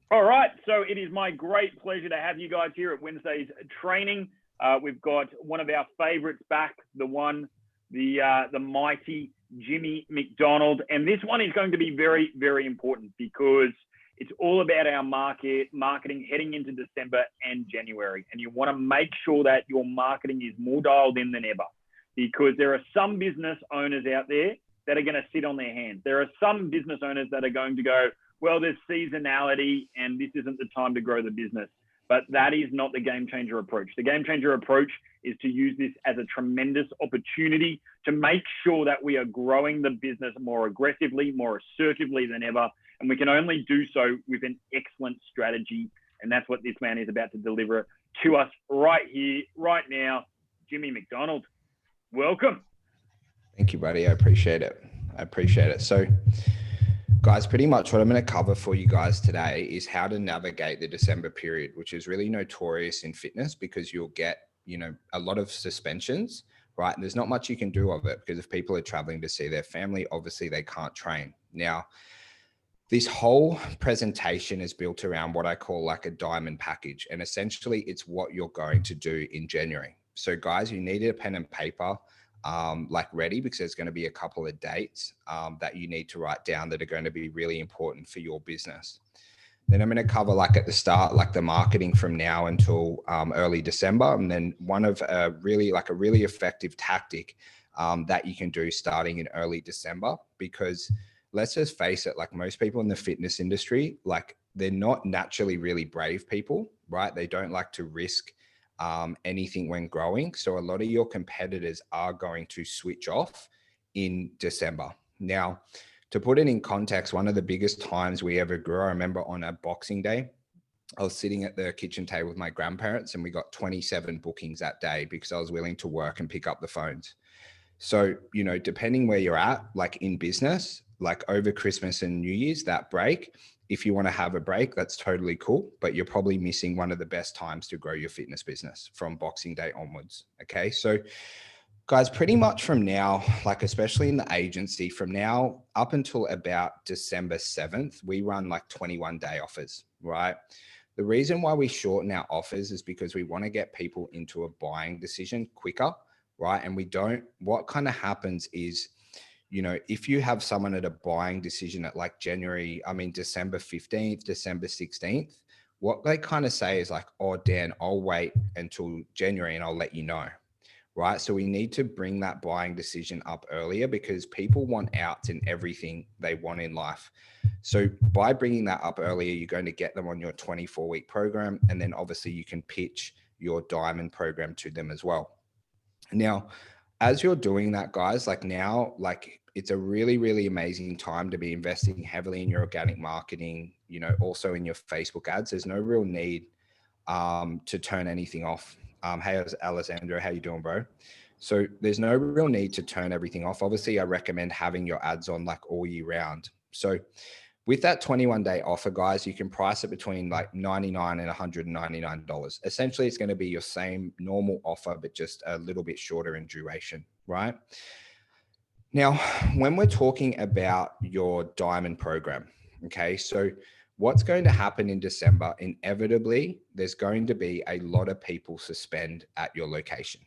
All right, so it is my great pleasure to have you guys here at Wednesday's training. We've got one of our favorites back, the mighty Jimmy McDonald, and this one is going to be very, very important because it's all about our marketing heading into December and January, and you want to make sure that your marketing is more dialed in than ever, because there are some business owners out there that are going to sit on their hands. There are some business owners that are going to go, well, there's seasonality and this isn't the time to grow the business. But that is not the game changer approach. The game changer approach is to use this as a tremendous opportunity to make sure that we are growing the business more aggressively, more assertively than ever. And we can only do so with an excellent strategy. And that's what this man is about to deliver to us right here, right now. Jimmy McDonald, welcome. Thank you, buddy. I appreciate it. So, guys, pretty much what I'm going to cover for you guys today is how to navigate the December period, which is really notorious in fitness because you'll get, a lot of suspensions, right? And there's not much you can do of it because if people are traveling to see their family, obviously they can't train. Now, this whole presentation is built around what I call like a diamond package. And essentially it's what you're going to do in January. So guys, you need a pen and paper ready because there's going to be a couple of dates that you need to write down that are going to be really important for your business. Then I'm going to cover at the start, the marketing from now until early December. And then one of a really effective tactic that you can do starting in early December, because let's just face it, most people in the fitness industry, they're not naturally really brave people, right? They don't like to risk anything when growing. So a lot of your competitors are going to switch off in December. Now, to put it in context, one of the biggest times we ever grew, I remember on a Boxing Day, I was sitting at the kitchen table with my grandparents and we got 27 bookings that day because I was willing to work and pick up the phones. So, depending where you're at, in business, over Christmas and New Year's, that break, if you want to have a break, that's totally cool, but you're probably missing one of the best times to grow your fitness business from Boxing Day onwards. Okay. So guys, pretty much from now, especially in the agency, from now up until about December 7th, we run 21-day offers, right? The reason why we shorten our offers is because we want to get people into a buying decision quicker, right? And what kind of happens is, if you have someone at a buying decision at December 15th, December 16th, what they kind of say is oh, Dan, I'll wait until January and I'll let you know, right? So we need to bring that buying decision up earlier because people want outs in everything they want in life. So by bringing that up earlier, you're going to get them on your 24-week program. And then obviously you can pitch your diamond program to them as well. Now, as you're doing that, guys, it's a really, really amazing time to be investing heavily in your organic marketing, also in your Facebook ads. There's no real need to turn anything off. Hey, Alessandro, how you doing, bro? So there's no real need to turn everything off. Obviously, I recommend having your ads on all year round. So with that 21-day offer, guys, you can price it between $99 and $199. Essentially, it's going to be your same normal offer, but just a little bit shorter in duration, right? Now, when we're talking about your diamond program, okay, so what's going to happen in December, inevitably, there's going to be a lot of people suspend at your location.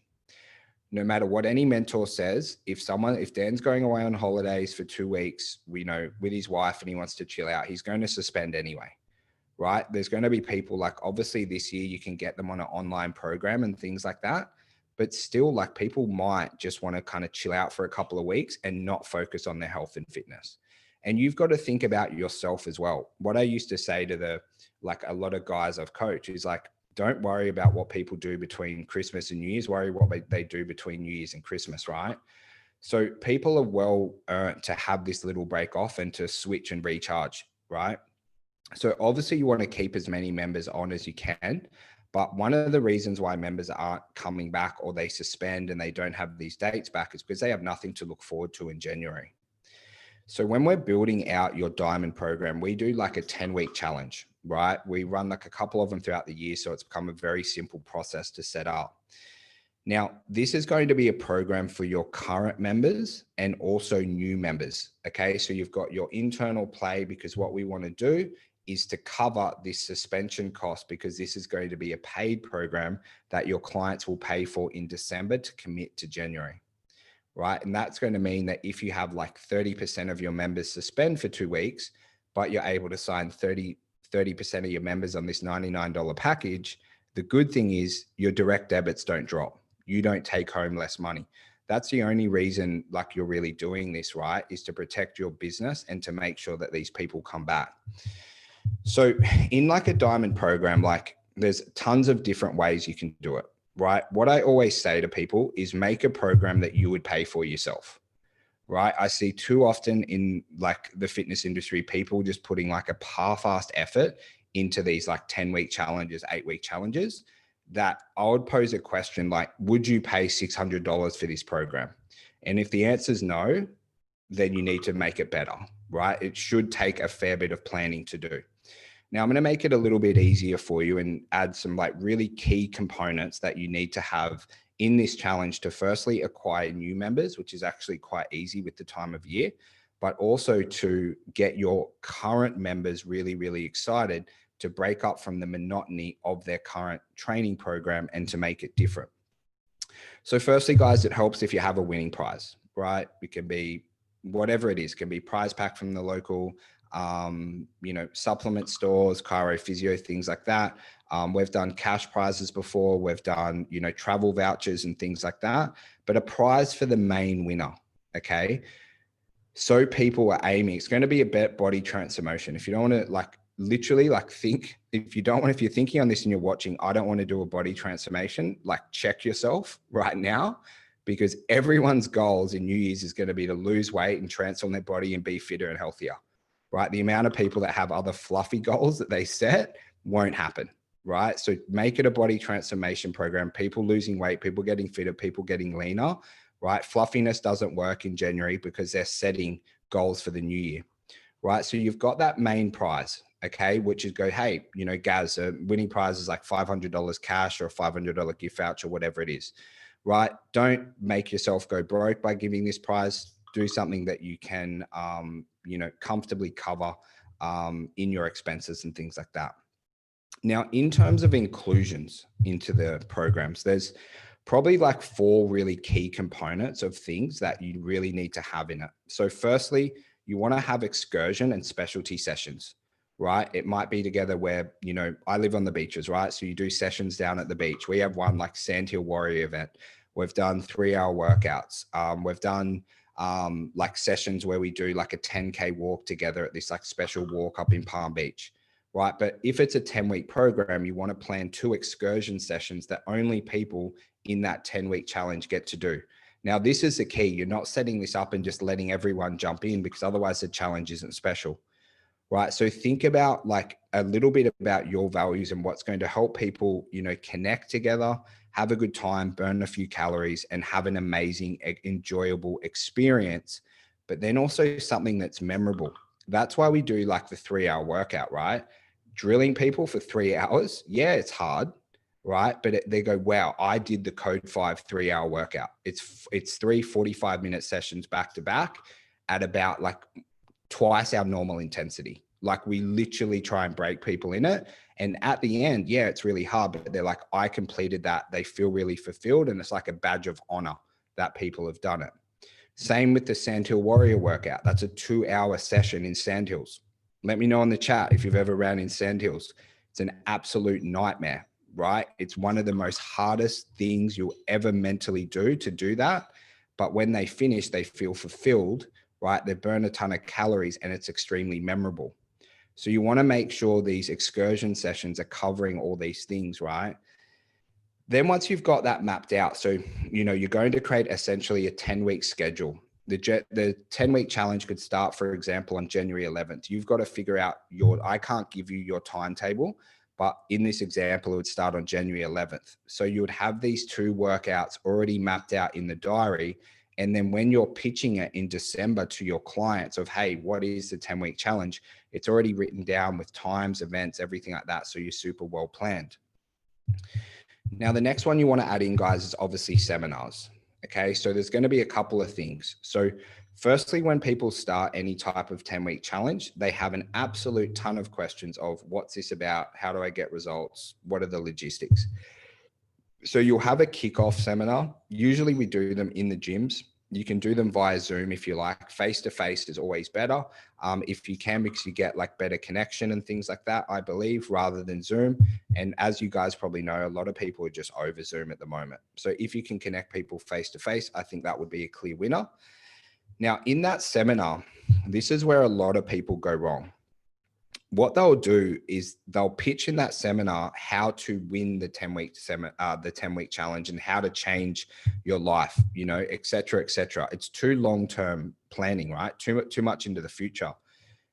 No matter what any mentor says, if Dan's going away on holidays for 2 weeks, with his wife and he wants to chill out, he's going to suspend anyway, right? There's going to be people obviously this year you can get them on an online program and things like that, but still people might just want to kind of chill out for a couple of weeks and not focus on their health and fitness. And you've got to think about yourself as well. What I used to say to a lot of guys I've coached is don't worry about what people do between Christmas and New Year's, worry what they do between New Year's and Christmas, right? So people are well earned to have this little break off and to switch and recharge, right? So obviously you want to keep as many members on as you can, but one of the reasons why members aren't coming back or they suspend and they don't have these dates back is because they have nothing to look forward to in January. So when we're building out your diamond program, we do a 10-week challenge, right? We run a couple of them throughout the year. So it's become a very simple process to set up. Now, this is going to be a program for your current members and also new members. Okay. So you've got your internal play because what we want to do is to cover this suspension cost, because this is going to be a paid program that your clients will pay for in December to commit to January, right? And that's going to mean that if you have like 30% of your members suspend for 2 weeks, but you're able to sign 30% of your members on this $99 package, the good thing is your direct debits don't drop. You don't take home less money. That's the only reason like you're really doing this, right? Is to protect your business and to make sure that these people come back. So in like a diamond program, like there's tons of different ways you can do it, right? What I always say to people is make a program that you would pay for yourself, right? I see too often in like the fitness industry, people just putting like a half-assed effort into these like 10-week challenges, 8-week challenges, that I would pose a question like, would you pay $600 for this program? And if the answer is no, then you need to make it better, right? It should take a fair bit of planning to do. Now I'm going to make it a little bit easier for you and add some like really key components that you need to have in this challenge to firstly acquire new members, which is actually quite easy with the time of year, but also to get your current members really, really excited to break up from the monotony of their current training program and to make it different. So firstly, guys, it helps if you have a winning prize, right? It can be whatever it is. It can be prize pack from the local supplement stores, chiro, physio, things like that. We've done cash prizes before. We've done, travel vouchers and things like that, but a prize for the main winner. Okay. So people are aiming, it's going to be a body transformation. If you don't want to like literally like think, if you're thinking on this and you're watching, I don't want to do a body transformation, like check yourself right now, because everyone's goals in New Year's is going to be to lose weight and transform their body and be fitter and healthier, right? The amount of people that have other fluffy goals that they set won't happen, right? So make it a body transformation program, people losing weight, people getting fitter, people getting leaner, right? Fluffiness doesn't work in January because they're setting goals for the new year, right? So you've got that main prize, okay, which is go, hey, Gaz, winning prize is like $500 cash or a $500 gift voucher, whatever it is, right? Don't make yourself go broke by giving this prize. Do something that you can, comfortably cover in your expenses and things like that. Now, in terms of inclusions into the programs, there's probably like 4 really key components of things that you really need to have in it. So firstly, you want to have excursion and specialty sessions, right? It might be together where, I live on the beaches, right? So you do sessions down at the beach. We have one like Sandhill Warrior event. We've done 3-hour workouts. We've done like sessions where we do like a 10K walk together at this like special walk up in Palm Beach, right? But if it's a 10-week program, you want to plan 2 excursion sessions that only people in that 10-week challenge get to do. Now, this is the key. You're not setting this up and just letting everyone jump in, because otherwise the challenge isn't special, right? So think about like a little bit about your values and what's going to help people, connect together, have a good time, burn a few calories, and have an amazing, enjoyable experience, but then also something that's memorable. That's why we do like the 3-hour workout, right? Drilling people for 3 hours. Yeah, it's hard, right? But they go, wow, I did the code 5 3-hour workout. It's 3 45-minute sessions back to back at about like twice our normal intensity. Like we literally try and break people in it. And at the end, yeah, it's really hard, but they're like, I completed that. They feel really fulfilled. And it's like a badge of honor that people have done it. Same with the Sandhill Warrior workout. That's a 2-hour session in Sandhills. Let me know in the chat if you've ever ran in Sandhills. It's an absolute nightmare, right? It's one of the most hardest things you'll ever mentally do to do that. But when they finish, they feel fulfilled, right? They burn a ton of calories and it's extremely memorable. So you want to make sure these excursion sessions are covering all these things, right? Then once you've got that mapped out, so, you're going to create essentially a 10-week schedule. The 10-week challenge could start, for example, on January 11th. You've got to figure out I can't give you your timetable, but in this example, it would start on January 11th. So you would have these 2 workouts already mapped out in the diary. And then when you're pitching it in December to your clients of, hey, what is the 10-week challenge? It's already written down with times, events, everything like that. So you're super well planned. Now, the next one you want to add in, guys, is obviously seminars. Okay, so there's going to be a couple of things. So Firstly, when people start any type of 10-week challenge, they have an absolute ton of questions of what's this about? How do I get results? What are the logistics? So you'll have a kickoff seminar. Usually we do them in the gyms. You can do them via Zoom if you like. Face-to-face is always better. If you can, because you get like better connection and things like that, I believe, rather than Zoom. And as you guys probably know, a lot of people are just over Zoom at the moment. So if you can connect people face-to-face, I think that would be a clear winner. Now, in that seminar, this is where a lot of people go wrong. What they'll do is they'll pitch in that seminar how to win the 10-week challenge and how to change your life, you know, et cetera, et cetera. It's too long-term planning, right? Too much into the future.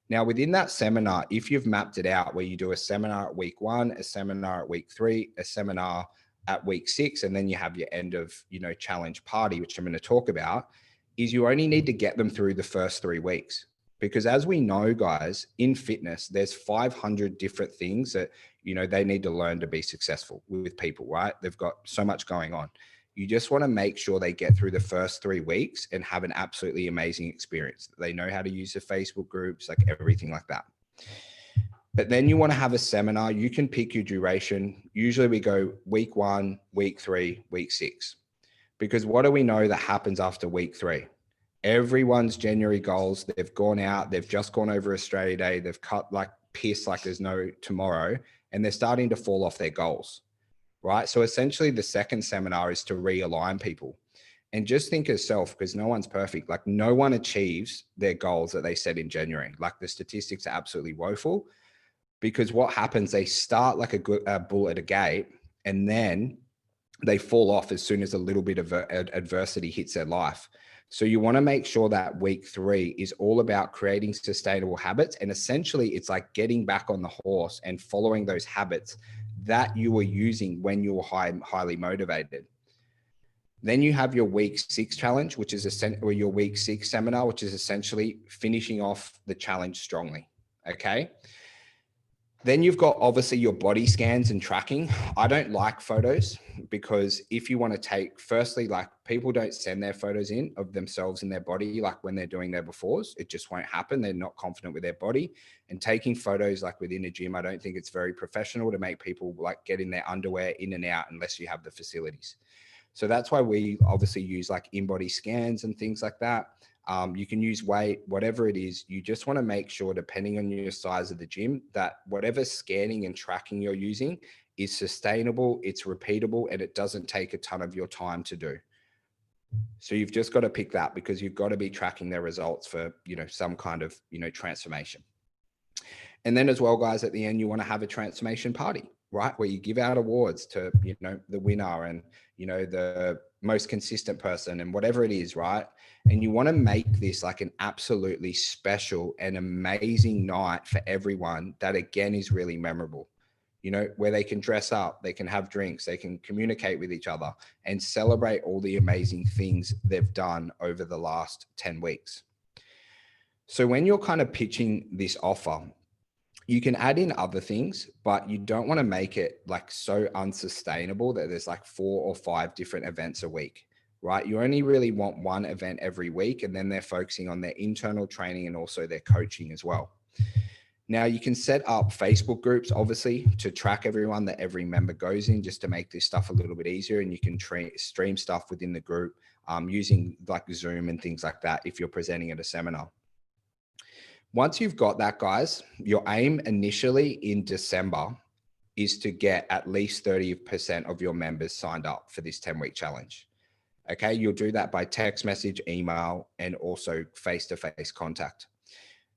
Now, within that seminar, if you've mapped it out where you do a seminar at week 1, a seminar at week 3, a seminar at week 6, and then you have your end of, you know, challenge party, which I'm going to talk about, is you only need to get them through the first 3 weeks. Because as we know, guys, in fitness, there's 500 different things that, you know, they need to learn to be successful with people, right? They've got so much going on. You just want to make sure they get through the first 3 weeks and have an absolutely amazing experience. They know how to use the Facebook groups, like everything like that. But then you want to have a seminar. You can pick your duration. Usually we go week 1, week 3, week 6. Because what do we know that happens after week 3? Everyone's January goals, they've gone out, they've just gone over Australia Day, they've cut like piss like there's no tomorrow, and they're starting to fall off their goals, right? So essentially the second seminar is to realign people. And just think of yourself, because no one's perfect. Like no one achieves their goals that they set in January. Like the statistics are absolutely woeful, because what happens, they start like a bull at a gate, and then they fall off as soon as a little bit of adversity hits their life. So you want to make sure that week 3 is all about creating sustainable habits. And essentially it's like getting back on the horse and following those habits that you were using when you were highly motivated. Then you have your week 6 challenge, which is or your week 6 seminar, which is essentially finishing off the challenge strongly. Okay. Then you've got obviously your body scans and tracking. I don't like photos because if you want to take, firstly, like people don't send their photos in of themselves in their body, like when they're doing their befores, it just won't happen. They're not confident with their body. And taking photos like within a gym, I don't think it's very professional to make people like get in their underwear in and out unless you have the facilities. So that's why we obviously use like in-body scans and things like that. You can use weight, whatever it is. You just want to make sure, depending on your size of the gym, that whatever scanning and tracking you're using is sustainable, it's repeatable, and it doesn't take a ton of your time to do. So you've just got to pick that, because you've got to be tracking their results for, you know, some kind of, you know, transformation. And then as well, guys, at the end, you want to have a transformation party, right? Where you give out awards to, you know, the winner and, you know, the most consistent person and whatever it is, right? And you want to make this like an absolutely special and amazing night for everyone that, again, is really memorable, you know, where they can dress up, they can have drinks, they can communicate with each other and celebrate all the amazing things they've done over the last 10 weeks. So when you're kind of pitching this offer, you can add in other things, but you don't want to make it like so unsustainable that there's like 4 or 5 different events a week, right? You only really want one event every week, and then they're focusing on their internal training and also their coaching as well. Now you can set up Facebook groups, obviously, to track everyone that every member goes in, just to make this stuff a little bit easier. And you can stream stuff within the group using like Zoom and things like that if you're presenting at a seminar. Once you've got that, guys, your aim initially in December is to get at least 30% of your members signed up for this 10-week challenge. Okay, you'll do that by text message, email, and also face-to-face contact.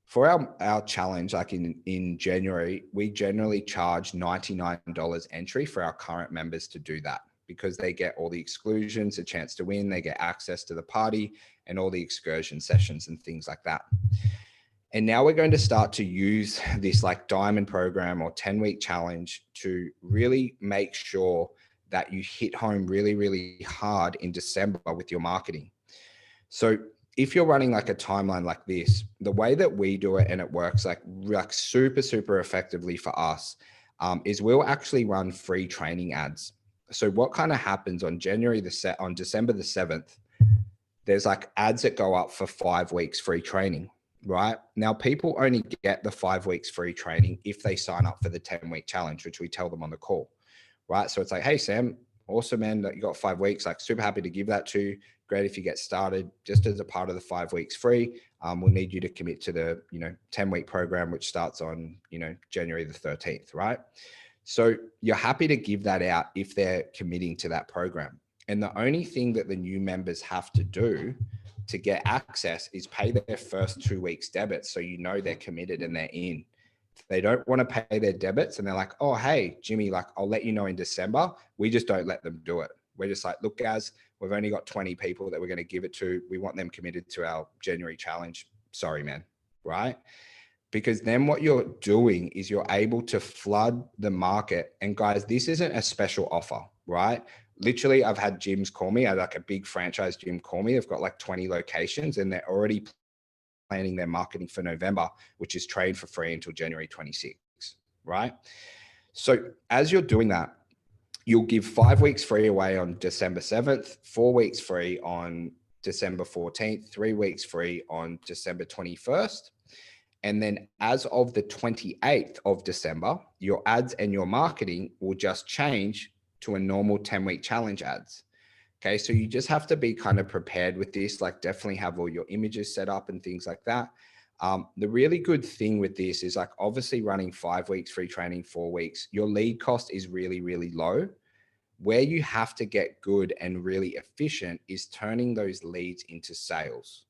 For our challenge, like in January, we generally charge $99 entry for our current members to do that, because they get all the exclusions, a chance to win, they get access to the party and all the excursion sessions and things like that. And now we're going to start to use this like diamond program or 10-week challenge to really make sure that you hit home really, really hard in December with your marketing. So if you're running like a timeline like this, the way that we do it, and it works like super, super effectively for us, is we'll actually run free training ads. So what kind of happens on December the 7th, there's like ads that go up for 5 weeks free training, right? Now, people only get the 5 weeks free training if they sign up for the 10-week challenge, which we tell them on the call, right? So it's like, hey, Sam, awesome, man, that you got 5 weeks, like super happy to give that to you. Great if you get started. Just as a part of the 5 weeks free, we'll need you to commit to the 10-week program, which starts on January the 13th, right? So you're happy to give that out if they're committing to that program. And the only thing that the new members have to do to get access is pay their first 2 weeks debits, so they're committed and they're in. If they don't want to pay their debits and they're like, oh, hey, Jimmy, like I'll let you know in December, we just don't let them do it. We're just like, look, guys, we've only got 20 people that we're going to give it to. We want them committed to our January challenge. Sorry, man, right? Because then what you're doing is you're able to flood the market. And guys, this isn't a special offer, right? Literally, I've had gyms call me. I had like a big franchise gym call me. They've got like 20 locations and they're already planning their marketing for November, which is train for free until January 26th, right? So as you're doing that, you'll give 5 weeks free away on December 7th, 4 weeks free on December 14th, 3 weeks free on December 21st. And then as of the 28th of December, your ads and your marketing will just change to a normal 10-week challenge ads. Okay, so you just have to be kind of prepared with this, like definitely have all your images set up and things like that. The really good thing with this is like obviously running 5 weeks free training, 4 weeks, your lead cost is really, really low. Where you have to get good and really efficient is turning those leads into sales.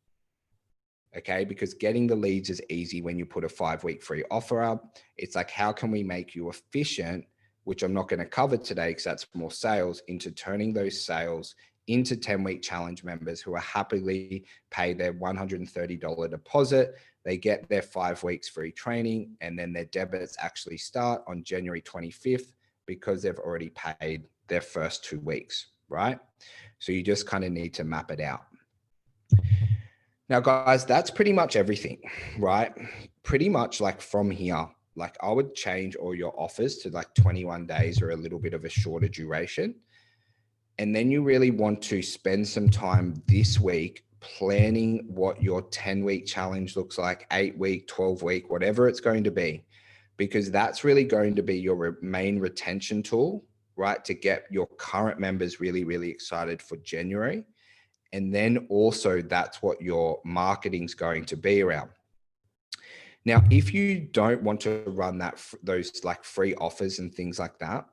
Okay, because getting the leads is easy when you put a 5 week free offer up. It's like, how can we make you efficient, which I'm not going to cover today because that's more sales, into turning those sales into 10-week challenge members who are happily pay their $130 deposit. They get their 5 weeks free training, and then their debits actually start on January 25th because they've already paid their first 2 weeks, right? So you just kind of need to map it out. Now, guys, that's pretty much everything, right? Pretty much like from here, like I would change all your offers to like 21 days or a little bit of a shorter duration. And then you really want to spend some time this week planning what your 10-week challenge looks like, 8-week, 12-week, whatever it's going to be, because that's really going to be your main retention tool, right? To get your current members really, really excited for January. And then also that's what your marketing's going to be around. Now, if you don't want to run those like free offers and things like that,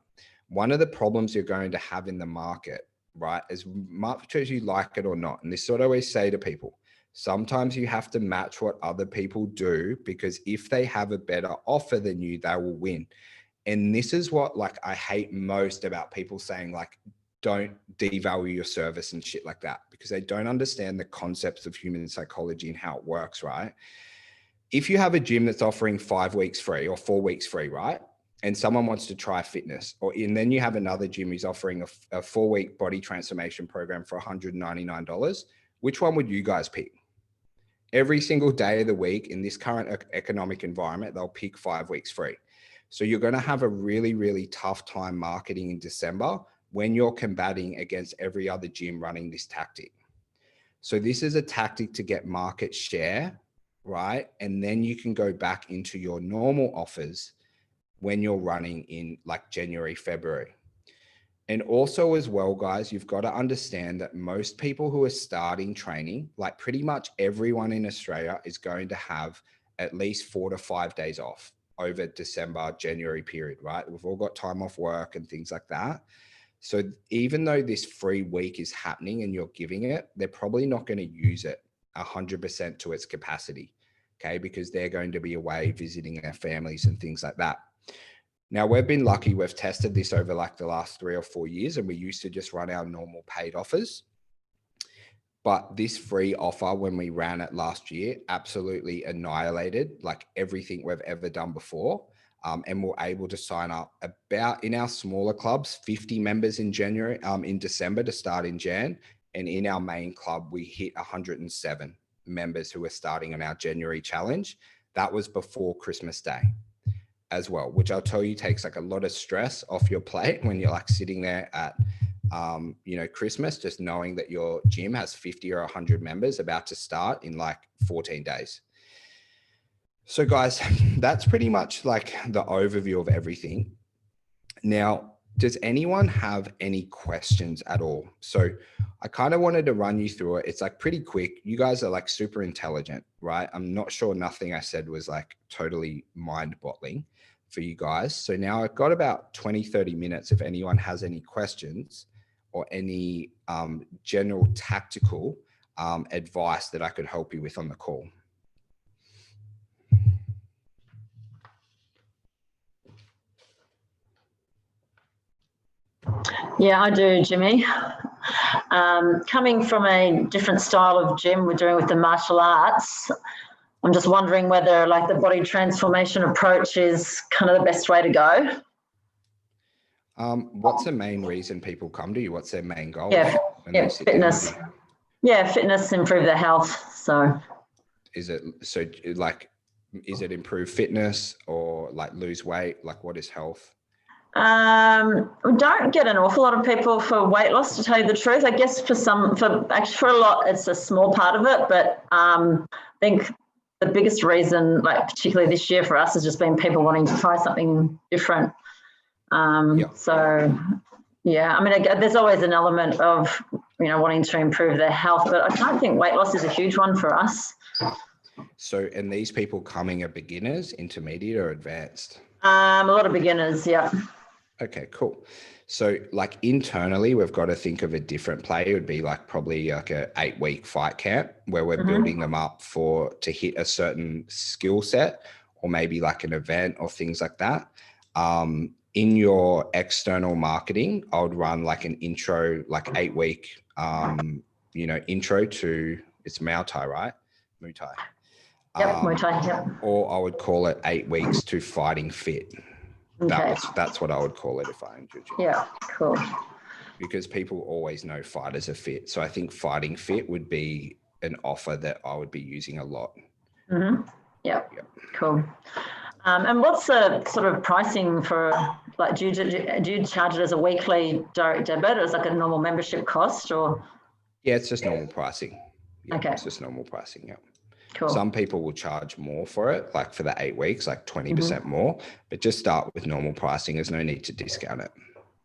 one of the problems you're going to have in the market, right, as much as you like it or not, and this is what I always say to people, sometimes you have to match what other people do, because if they have a better offer than you, they will win. And this is what like I hate most about people saying like, don't devalue your service and shit like that, because they don't understand the concepts of human psychology and how it works, right? If you have a gym that's offering 5 weeks free or 4 weeks free, right? And someone wants to try fitness, and then you have another gym who's offering a 4-week body transformation program for $199, which one would you guys pick? Every single day of the week in this current economic environment, they'll pick 5 weeks free. So you're going to have a really, really tough time marketing in December when you're combating against every other gym running this tactic. So this is a tactic to get market share, right? And then you can go back into your normal offers when you're running in like January, February. And also as well, guys, you've got to understand that most people who are starting training, like pretty much everyone in Australia, is going to have at least 4 to 5 days off over December, January period, right? We've all got time off work and things like that. So even though this free week is happening and you're giving it, they're probably not going to use it 100% to its capacity, okay? Because they're going to be away visiting their families and things like that. Now, we've been lucky. We've tested this over like the last 3 or 4 years, and we used to just run our normal paid offers. But this free offer, when we ran it last year, absolutely annihilated like everything we've ever done before. And we're able to sign up about, in our smaller clubs, 50 members in December to start in Jan. And in our main club, we hit 107 members who are starting on our January challenge. That was before Christmas Day as well, which I'll tell you takes like a lot of stress off your plate when you're like sitting there at Christmas, just knowing that your gym has 50 or 100 members about to start in like 14 days. So guys, that's pretty much like the overview of everything. Now, does anyone have any questions at all? So I kind of wanted to run you through it. It's like pretty quick. You guys are like super intelligent, right? I'm not sure nothing I said was like totally mind-boggling for you guys. So now I've got about 20, 30 minutes if anyone has any questions or any general tactical advice that I could help you with on the call. Yeah, I do, Jimmy. Coming from a different style of gym we're doing with the martial arts, I'm just wondering whether like the body transformation approach is kind of the best way to go. What's the main reason people come to you? What's their main goal? Fitness. Yeah, fitness, improve their health. So is it improve fitness or like lose weight? Like what is health? We don't get an awful lot of people for weight loss, to tell you the truth. I guess for a lot, it's a small part of it. But I think the biggest reason, like particularly this year for us, has just been people wanting to try something different. So, yeah, I mean, there's always an element of, wanting to improve their health, but I don't think weight loss is a huge one for us. So, and these people coming are beginners, intermediate or advanced? A lot of beginners, yeah. Okay, cool. So like internally, we've got to think of a different play. It would be like probably like a 8-week fight camp where we're building them up to hit a certain skill set, or maybe like an event or things like that. In your external marketing, I would run like an intro, like 8-week, intro to, it's Muay Thai, right? Muay Thai. Yep, Muay Thai, yep. Or I would call it 8 weeks to fighting fit. Okay. That's what I would call it if I am judging. Yeah, cool. Because people always know fighters are fit. So I think fighting fit would be an offer that I would be using a lot. Mm-hmm. Yep. Cool. And what's the sort of pricing for, like, do you charge it as a weekly direct debit, or is it like a normal membership cost, or? Yeah, it's just normal pricing. Yeah, okay. It's just normal pricing, yeah. Cool. Some people will charge more for it, like for the 8 weeks, like 20% more, but just start with normal pricing. There's no need to discount it.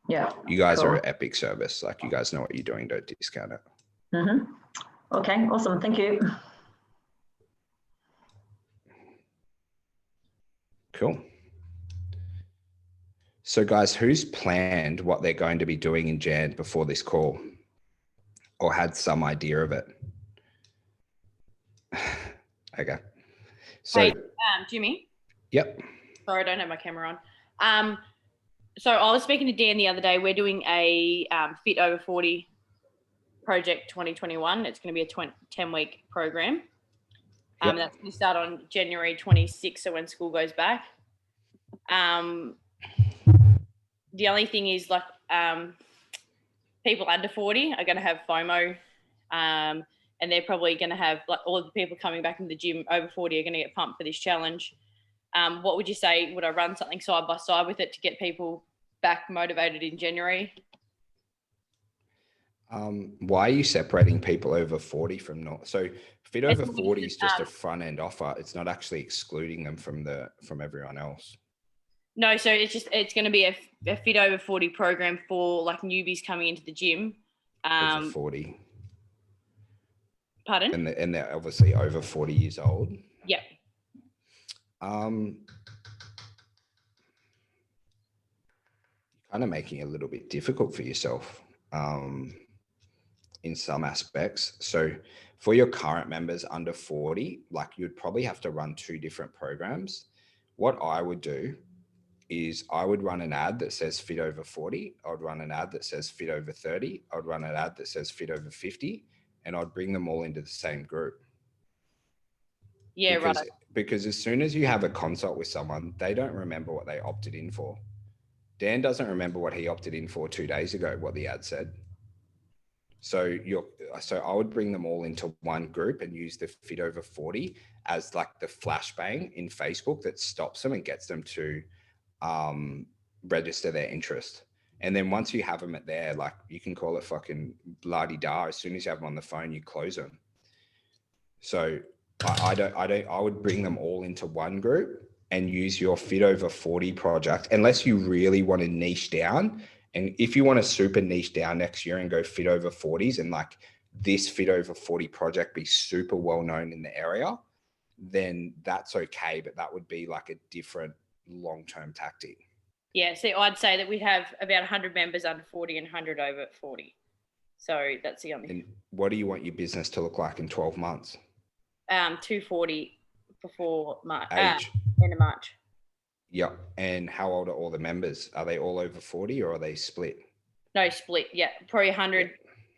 Yeah. You guys are an epic service. Like you guys know what you're doing, don't discount it. Okay, awesome. Thank you. Cool. So guys, who's planned what they're going to be doing in Jan before this call or had some idea of it? Okay. So, hey, Jimmy. Yep. Sorry, I don't have my camera on. So I was speaking to Dan the other day. We're doing a Fit Over 40 project 2021. It's going to be a 10-week program. That's going to start on January 26th, so when school goes back. The only thing is, like, people under 40 are going to have FOMO, and they're probably going to have, like, all of the people coming back in the gym over 40 are going to get pumped for this challenge. What would you say? Would I run something side by side with it to get people back motivated in January? Why are you separating people over 40 from not? So Fit Over 40 is just a front end offer. It's not actually excluding them from everyone else. No, so it's going to be a Fit Over 40 program for like newbies coming into the gym. Over 40. Pardon? And they're obviously over 40 years old. Yep. Kind of making it a little bit difficult for yourself in some aspects. So for your current members under 40, like you'd probably have to run 2 different programs. What I would do is I would run an ad that says Fit Over 40. I would run an ad that says Fit Over 30. I would run an ad that says Fit Over 50, and I'd bring them all into the same group. Yeah, right. Because as soon as you have a consult with someone, they don't remember what they opted in for. Dan doesn't remember what he opted in for 2 days ago, what the ad said. So I would bring them all into one group and use the Fit Over 40 as like the flashbang in Facebook that stops them and gets them to register their interest. And then once you have them at there, like you can call it fucking la-di-da. As soon as you have them on the phone, you close them. So I would bring them all into one group and use your Fit Over 40 project, unless you really want to niche down. And if you want to super niche down next year and go Fit Over 40s and like this Fit Over 40 project be super well known in the area, then that's okay. But that would be like a different long-term tactic. Yeah, see, I'd say that we'd have about 100 members under 40 and 100 over 40. So that's the only. And what do you want your business to look like in 12 months? 240 before March, Age. End of March. Yep. And how old are all the members? Are they all over 40 or are they split? No, split. Yeah, probably 100,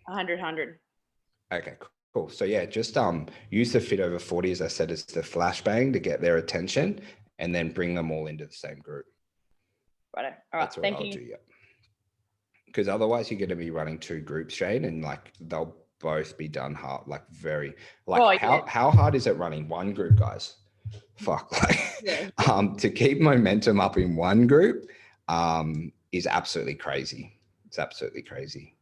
100. Okay, cool. So yeah, just use the Fit Over 40, as I said, as the flashbang to get their attention, and then bring them all into the same group. Right. All right. Thank you. Do, yeah. Because otherwise you're going to be running two groups, Shane, and like they'll both be done hard, like very, like how hard is it running one group, guys? Fuck, like to keep momentum up in one group is absolutely crazy. It's absolutely crazy.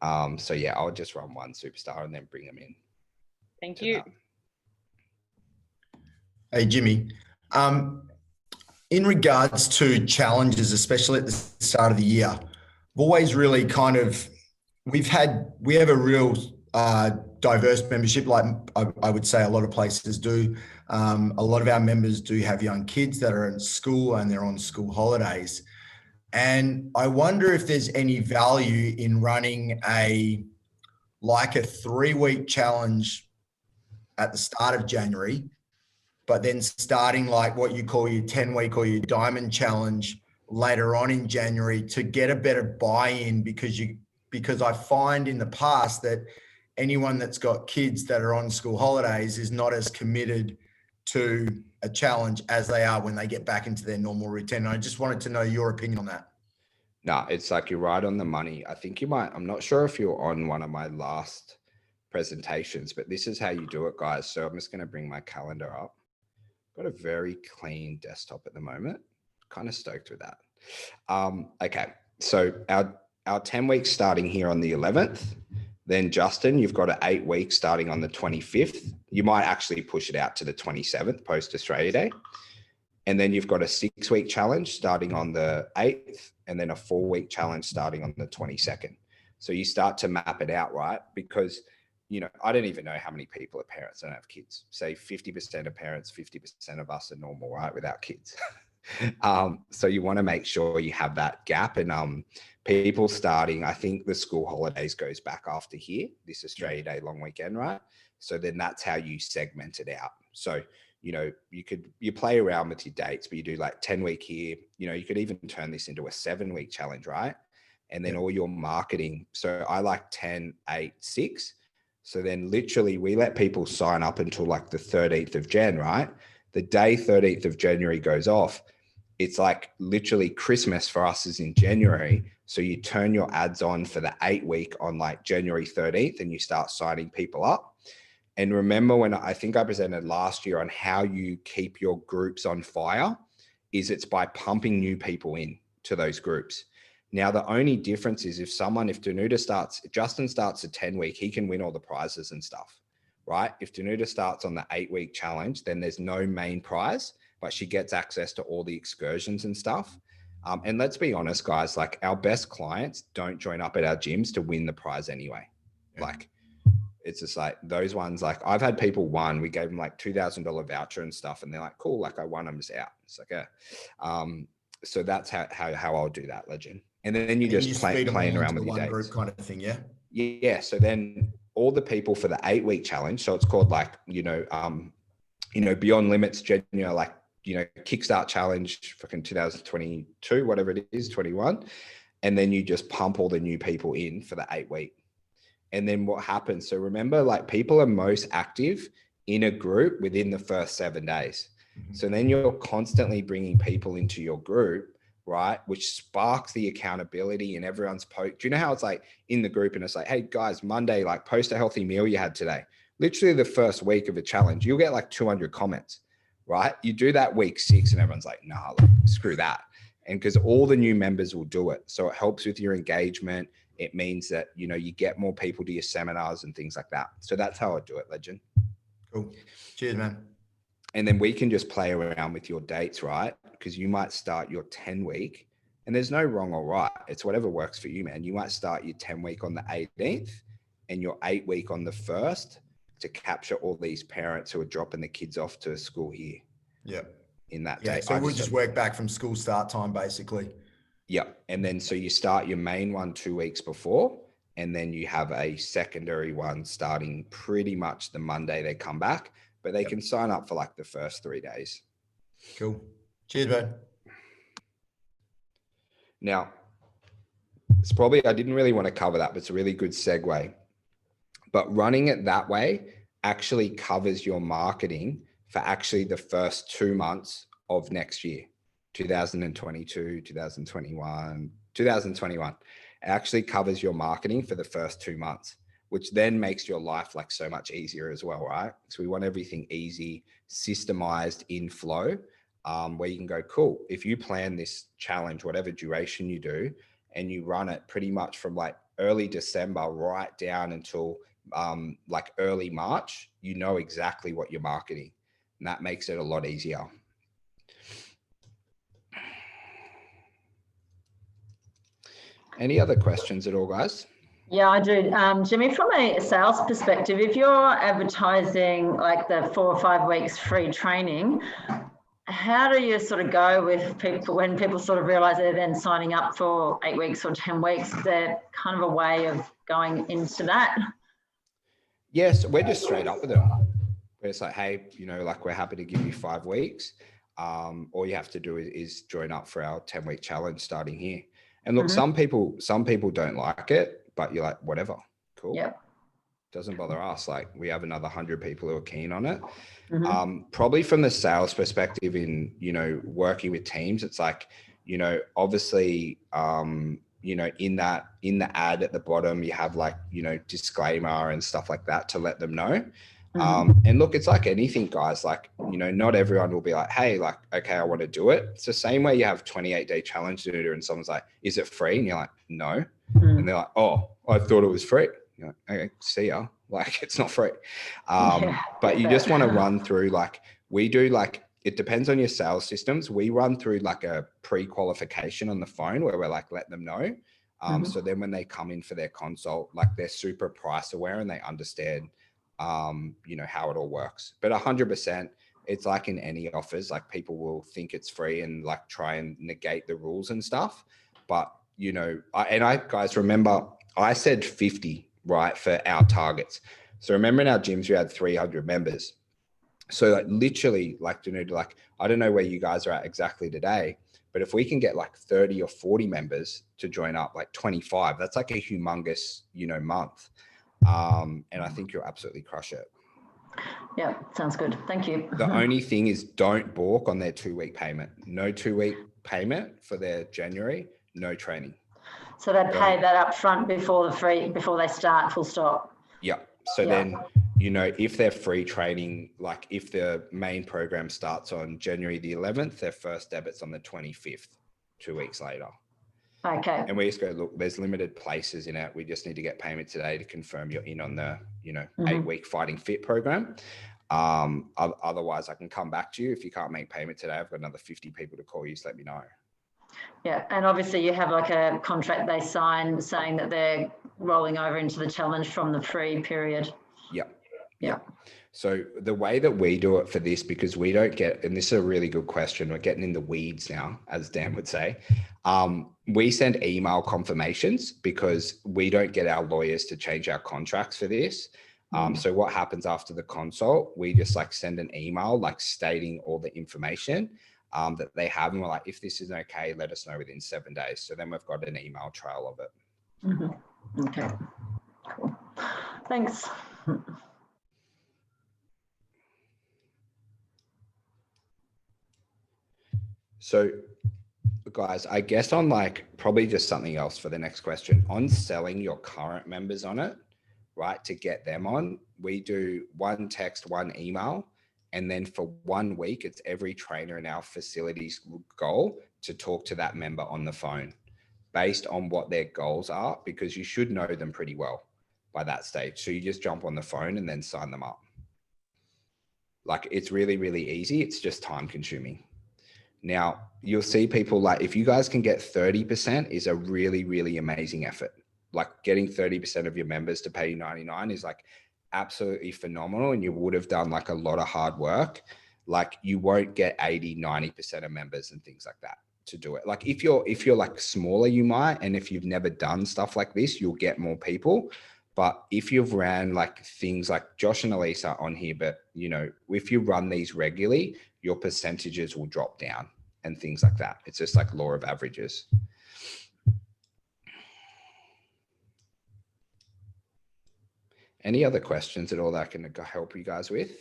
So yeah, I'll just run one superstar and then bring them in. Thank you. Hey, Jimmy. In regards to challenges, especially at the start of the year, I've always really kind of, we have a real diverse membership, like I would say a lot of places do. A lot of our members do have young kids that are in school and they're on school holidays. And I wonder if there's any value in running a 3-week challenge at the start of January, but then starting like what you call your 10-week or your diamond challenge later on in January to get a better buy-in, because I find in the past that anyone that's got kids that are on school holidays is not as committed to a challenge as they are when they get back into their normal routine. And I just wanted to know your opinion on that. No, it's like you're right on the money. I think you might, I'm not sure if you're on one of my last presentations, but this is how you do it, guys. So I'm just going to bring my calendar up. Got a very clean desktop at the moment. Kind of stoked with that. Okay, so our 10 weeks starting here on the 11th. Then Justin, you've got an 8 week starting on the 25th. You might actually push it out to the 27th post Australia Day. And then you've got a 6-week challenge starting on the 8th, and then a 4-week challenge starting on the 22nd. So you start to map it out, right? Because, you know, I don't even know how many people are parents that don't have kids. Say 50% of parents, 50% of us are normal, right? Without kids. So you want to make sure you have that gap. And people starting, I think the school holidays goes back after here, this Australia Day long weekend, right? So then that's how you segment it out. So, you know, you play around with your dates, but you do like 10 week here, you know, you could even turn this into a 7-week challenge, right? And then all your marketing. So I like 10, 8, 6. So then literally we let people sign up until like the 13th of Jan, right? The day 13th of January goes off. It's like literally Christmas for us is in January. So you turn your ads on for the 8 week on like January 13th and you start signing people up. And remember when I think I presented last year on how you keep your groups on fire is it's by pumping new people in to those groups. Now, the only difference is if Justin starts a 10 week, he can win all the prizes and stuff, right? If Danuta starts on the 8 week challenge, then there's no main prize, but she gets access to all the excursions and stuff. And let's be honest, guys, like our best clients don't join up at our gyms to win the prize anyway. Like, it's just like those ones, like I've had people won, we gave them like $2,000 voucher and stuff. And they're like, cool, like I won, I'm just out. It's like, so that's how I'll do that, Legend. And then you just playing around with your dates. Group kind of thing, yeah? Yeah. So then all the people for the 8 week challenge. So it's called like, Beyond Limits, like, Kickstart challenge, fucking 2022, whatever it is, 21. And then you just pump all the new people in for the 8 week. And then what happens? So remember, like people are most active in a group within the first 7 days. Mm-hmm. So then you're constantly bringing people into your group, right? Which sparks the accountability and everyone's do you know how it's like in the group and it's like, hey guys, Monday, like post a healthy meal you had today. Literally the first week of a challenge, you'll get like 200 comments, right? You do that week 6 and everyone's like, nah, like, screw that. And because all the new members will do it. So it helps with your engagement. It means that, you know, you get more people to your seminars and things like that. So that's how I do it, Legend. Cool. Cheers, man. And then we can just play around with your dates, right? Because you might start your 10 week, and there's no wrong or right. It's whatever works for you, man. You might start your 10 week on the 18th and your 8 week on the 1st to capture all these parents who are dropping the kids off to school here. Yeah. In that Yeah. day. So we'll just work back from school start time, basically. Yeah. And then so you start your main one 2 weeks before, and then you have a secondary one starting pretty much the Monday they come back, but they can sign up for like the first 3 days. Cool. Cheers, man. Now, it's probably, I didn't really want to cover that, but it's a really good segue. But running it that way actually covers your marketing for actually the first 2 months of next year, 2022, 2021, 2021. It actually covers your marketing for the first 2 months, which then makes your life like so much easier as well, right? So we want everything easy, systemized in flow, where you can go, cool. If you plan this challenge, whatever duration you do, and you run it pretty much from like early December right down until like early March, you know exactly what you're marketing. And that makes it a lot easier. Any other questions at all, guys? Yeah, I do. Jimmy, from a sales perspective, if you're advertising like the 4 or 5 weeks free training, how do you sort of go with people when people sort of realize they're then signing up for 8 weeks or 10 weeks? Is there kind of a way of going into that? Yes, we're just straight up with them. We're just like, hey, you know, like we're happy to give you 5 weeks. All you have to do is join up for our 10-week challenge starting here. And look, some people don't like it, but you're like, whatever, cool. Yep. Doesn't bother us. Like we have another 100 people who are keen on it. Probably from the sales perspective in, you know, working with teams, it's like, you know, obviously, you know, in the ad at the bottom, you have like, you know, disclaimer and stuff like that to let them know. And look, it's like anything, guys, like, you know, not everyone will be like, hey, like, okay, I want to do it. It's the same way you have 28-day challenge to do and someone's like, is it free? And you're like, no. And they're like, oh, I thought it was free. You're like, okay, see ya. Like, it's not free. But you just want to run through, like, we do, like, it depends on your sales systems. We run through like a pre-qualification on the phone where we're like, let them know. So then when they come in for their consult, like they're super price aware and they understand, you know, how it all works. But 100%, it's like in any offers, like people will think it's free and like try and negate the rules and stuff. But, you know, I guys, remember I said 50, right, for our targets. So remember in our gyms, we had 300 members. So like literally like, you know, like, I don't know where you guys are at exactly today, but if we can get like 30 or 40 members to join up, like 25, that's like a humongous, you know, month. And I think you'll absolutely crush it. Yeah, sounds good. Thank you. The only thing is don't balk on their 2-week payment. No 2-week payment for their January, no training. So they pay that up front before they start, full stop. Yeah. So then, you know, if they're free training, like if the main program starts on January the 11th, their first debit's on the 25th, 2 weeks later. Okay. And we just go, look, there's limited places in it. We just need to get payment today to confirm you're in on the, you know, 8-week Fighting Fit program. Otherwise I can come back to you. If you can't make payment today, I've got another 50 people to call you. Just let me know. Yeah. And obviously you have like a contract they sign saying that they're rolling over into the challenge from the free period. Yeah. So the way that we do it for this, because we don't get, and this is a really good question, we're getting in the weeds now, as Dan would say. We send email confirmations because we don't get our lawyers to change our contracts for this. So what happens after the consult, we just like send an email, like stating all the information that they have. And we're like, if this is okay, let us know within 7 days. So then we've got an email trail of it. Okay, cool. Thanks. So guys, I guess on like probably just something else for the next question on selling your current members on it, right? To get them on, we do 1 text, 1 email, And then for 1 week, it's every trainer in our facility's goal to talk to that member on the phone based on what their goals are, because you should know them pretty well by that stage. So you just jump on the phone and then sign them up. Like, it's really, really easy. It's just time consuming. Now, you'll see people like, if you guys can get 30% is a really, really amazing effort. Like, getting 30% of your members to pay you 99 is like absolutely phenomenal. And you would have done like a lot of hard work. Like, you won't get 80, 90% of members and things like that to do it. Like, if you're like smaller, you might, and if you've never done stuff like this, you'll get more people. But if you've ran like things like Josh and Elise are on here, but you know, if you run these regularly, your percentages will drop down and things like that. It's just like law of averages. Any other questions at all that I can help you guys with?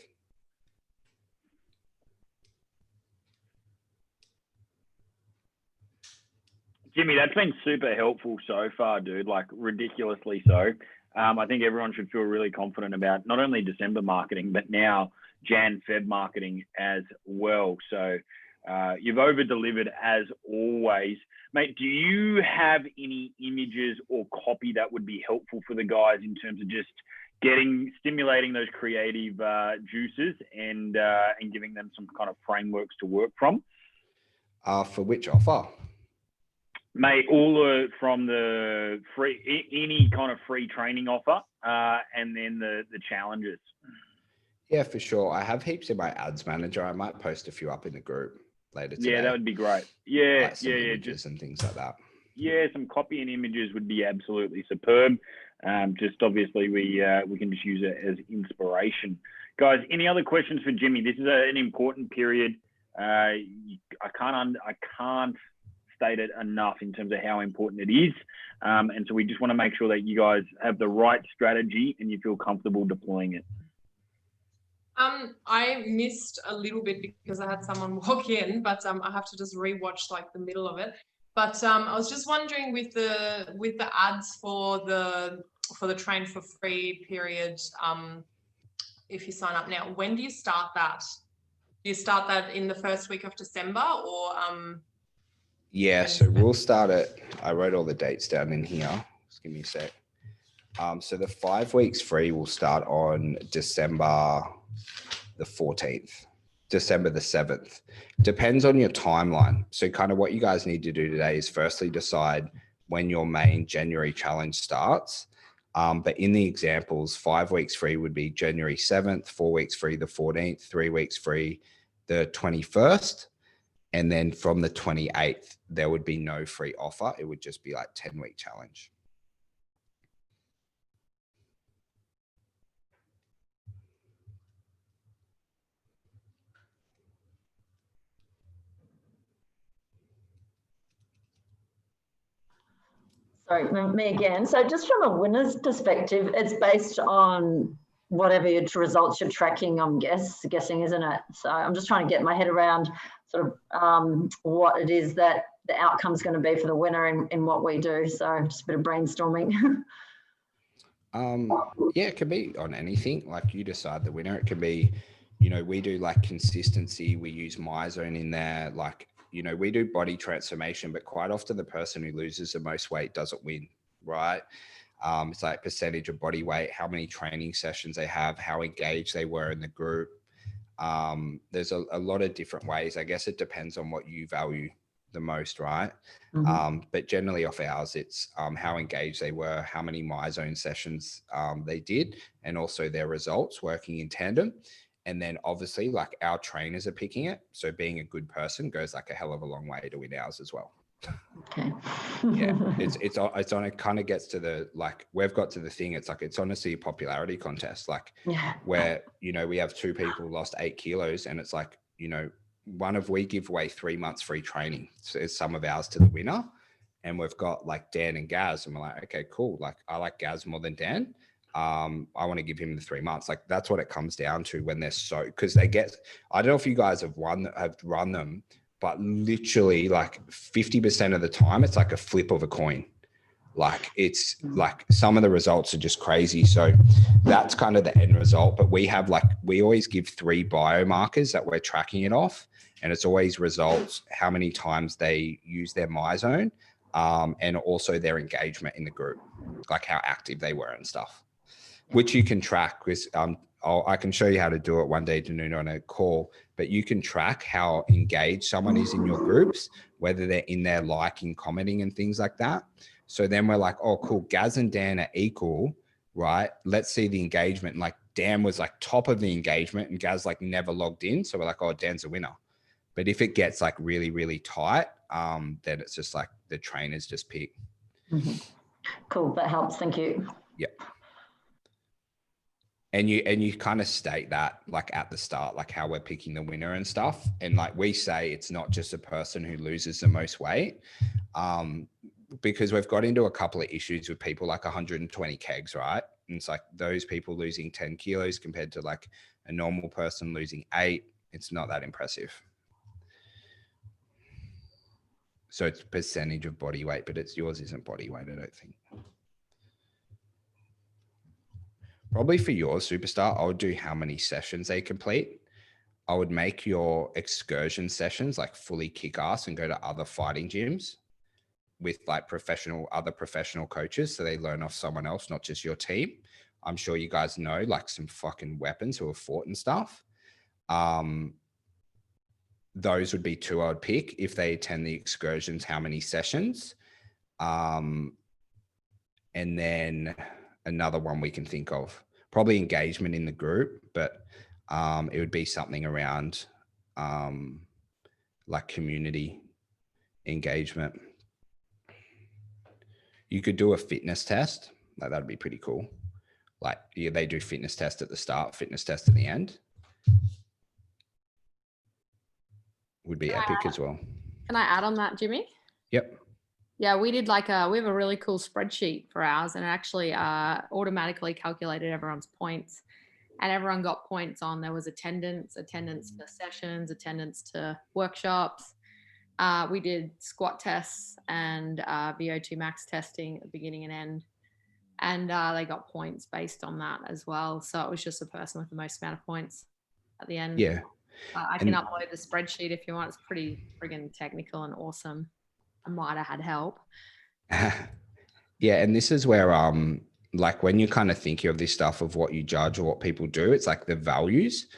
Jimmy, that's been super helpful so far, dude, like ridiculously so. I think everyone should feel really confident about not only December marketing, but now Jan, Feb marketing as well. So you've over-delivered as always. Mate, do you have any images or copy that would be helpful for the guys in terms of just stimulating those creative juices and giving them some kind of frameworks to work from? For which offer? Mate, all from the free, any kind of free training offer, and then the challenges. Yeah, for sure. I have heaps in my ads manager. I might post a few up in the group later today. Yeah, that would be great. Yeah, like some images and things like that. Yeah, some copy and images would be absolutely superb. Just obviously we can just use it as inspiration. Guys, any other questions for Jimmy? This is an important period. I can't state it enough in terms of how important it is. And so we just want to make sure that you guys have the right strategy and you feel comfortable deploying it. I missed a little bit because I had someone walk in, but I have to just rewatch like the middle of it. But I was just wondering with the ads for the train for free period, if you sign up now, when do you start that? Do you start that in the first week of December or Yeah, so we'll start it. I wrote all the dates down in here. Just give me a sec. So the 5 weeks free will start on December the 14th, December the 7th. Depends on your timeline. So kind of what you guys need to do today is firstly decide when your main January challenge starts. But in the examples, 5 weeks free would be January 7th, 4 weeks free the 14th, 3 weeks free the 21st. And then from the 28th, there would be no free offer. It would just be like 10-week challenge. Sorry, me again. So just from a winner's perspective, it's based on whatever your results you're tracking, I'm guessing, isn't it? So I'm just trying to get my head around sort of what it is that the outcome is going to be for the winner in what we do. So just a bit of brainstorming. Yeah, it could be on anything. Like, you decide the winner. It could be, you know, we do like consistency. We use MyZone in there. Like, you know, we do body transformation, but quite often the person who loses the most weight doesn't win, right? It's like percentage of body weight, how many training sessions they have, how engaged they were in the group. There's a lot of different ways. I guess it depends on what you value the most, right? Mm-hmm. But generally off ours, it's how engaged they were, how many MyZone sessions they did, and also their results working in tandem. And then obviously like our trainers are picking it. So being a good person goes like a hell of a long way to win ours as well. Okay. Yeah, it's on, it kind of gets to the, like, we've got to the thing, it's like, it's honestly a popularity contest, like where, you know, we have 2 people lost 8 kilos and it's like, you know, we give away 3 months free training. So it's some of ours to the winner. And we've got like Dan and Gaz and we're like, okay, cool. Like, I like Gaz more than Dan. I want to give him the 3 months. Like, that's what it comes down to when they're so, because they get, I don't know if you guys have run them, but literally like 50% of the time, it's like a flip of a coin. Like it's like some of the results are just crazy. So that's kind of the end result. But we have we always give 3 biomarkers that we're tracking it off. And it's always results, how many times they use their MyZone, and also their engagement in the group, like how active they were and stuff, which you can track with, I can show you how to do it one day to noon on a call, but you can track how engaged someone is in your groups, whether they're in there liking, commenting and things like that. So then we're like, oh, cool. Gaz and Dan are equal, right? Let's see the engagement. Like Dan was like top of the engagement and Gaz like never logged in. So we're like, oh, Dan's a winner. But if it gets like really, really tight, then it's just like the trainers just pick. Mm-hmm. Cool. That helps. Thank you. Yep. And you kind of state that like at the start, like how we're picking the winner and stuff. And like we say, it's not just a person who loses the most weight, because we've got into a couple of issues with people like 120 kegs, right? And it's like those people losing 10 kilos compared to like a normal person losing 8. It's not that impressive. So it's percentage of body weight, but yours isn't body weight, I don't think. Probably for yours, Superstar, I would do how many sessions they complete. I would make your excursion sessions like fully kick ass and go to other fighting gyms with like other professional coaches. So they learn off someone else, not just your team. I'm sure you guys know like some fucking weapons who have fought and stuff. Those would be 2 I would pick if they attend the excursions, how many sessions. And then another one we can think of, probably engagement in the group, but it would be something around like community engagement. You could do a fitness test. Like that'd be pretty cool. Like yeah, they do fitness test at the start, fitness test at the end. Would be epic as well. Can I add on that, Jimmy? Yep. Yeah, we did we have a really cool spreadsheet for ours, and it actually automatically calculated everyone's points, and everyone got points on, there was attendance for sessions, attendance to workshops. We did squat tests and VO2 max testing at the beginning and end, and they got points based on that as well. So it was just the person with the most amount of points at the end. Yeah. I can upload the spreadsheet if you want. It's pretty friggin' technical and awesome. I might have had help. Yeah, and this is where like when you're kind of thinking of this stuff of what you judge or what people do, it's like the values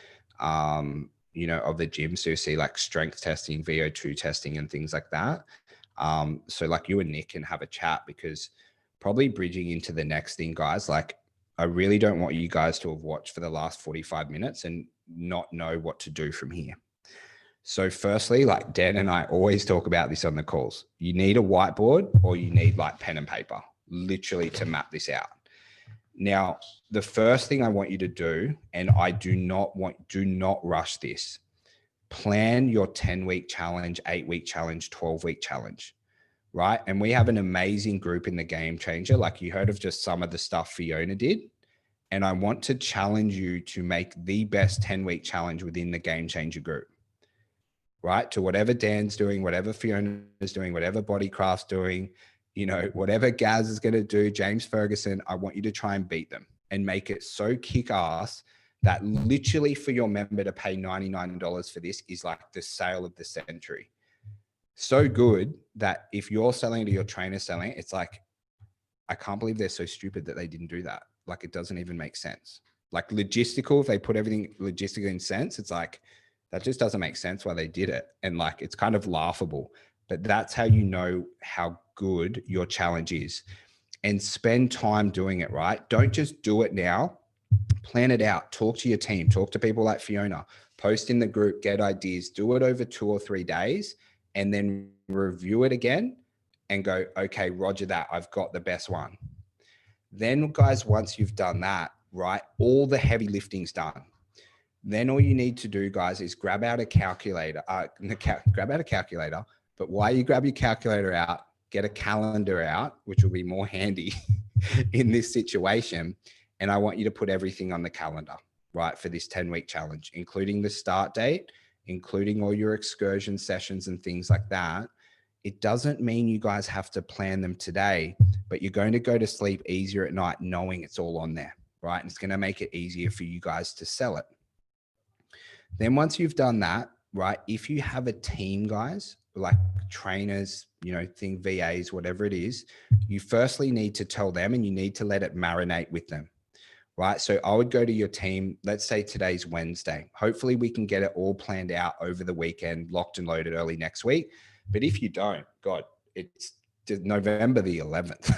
you know, of the gym. So you see like strength testing, VO2 testing and things like that. So like you and Nick can have a chat, because probably bridging into the next thing, guys, like I really don't want you guys to have watched for the last 45 minutes and not know what to do from here. So firstly, like Dan and I always talk about this on the calls, you need a whiteboard or you need like pen and paper, literally to map this out. Now, the first thing I want you to do, and I do not rush this, plan your 10-week challenge, 8-week challenge, 12-week challenge, right? And we have an amazing group in the Game Changer. Like you heard of just some of the stuff Fiona did. And I want to challenge you to make the best 10-week challenge within the Game Changer group, right? To whatever Dan's doing, whatever Fiona's doing, whatever Bodycraft's doing, you know, whatever Gaz is going to do, James Ferguson, I want you to try and beat them and make it so kick ass that literally for your member to pay $99 for this is like the sale of the century. So good that if you're selling it or your trainer's selling it, it's like, I can't believe they're so stupid that they didn't do that. Like it doesn't even make sense. Like logistical, if they put everything logistical in sense, it's like, that just doesn't make sense why they did it. And like, it's kind of laughable, but that's how you know how good your challenge is. And spend time doing it, right? Don't just do it now, plan it out, talk to your team, talk to people like Fiona, post in the group, get ideas, do it over 2 or 3 days, and then review it again and go, okay, roger that, I've got the best one. Then guys, once you've done that, right, all the heavy lifting's done. Then all you need to do, guys, is grab out a calculator, but while you grab your calculator out, get a calendar out, which will be more handy in this situation. And I want you to put everything on the calendar, right, for this 10-week challenge, including the start date, including all your excursion sessions and things like that. It doesn't mean you guys have to plan them today, but you're going to go to sleep easier at night knowing it's all on there, right? And it's going to make it easier for you guys to sell it. Then once you've done that, right, if you have a team, guys, like trainers, you know, think VAs, whatever it is, you firstly need to tell them and you need to let it marinate with them, right? So I would go to your team. Let's say today's Wednesday. Hopefully we can get it all planned out over the weekend, locked and loaded early next week. But if you don't, God, it's November the 11th.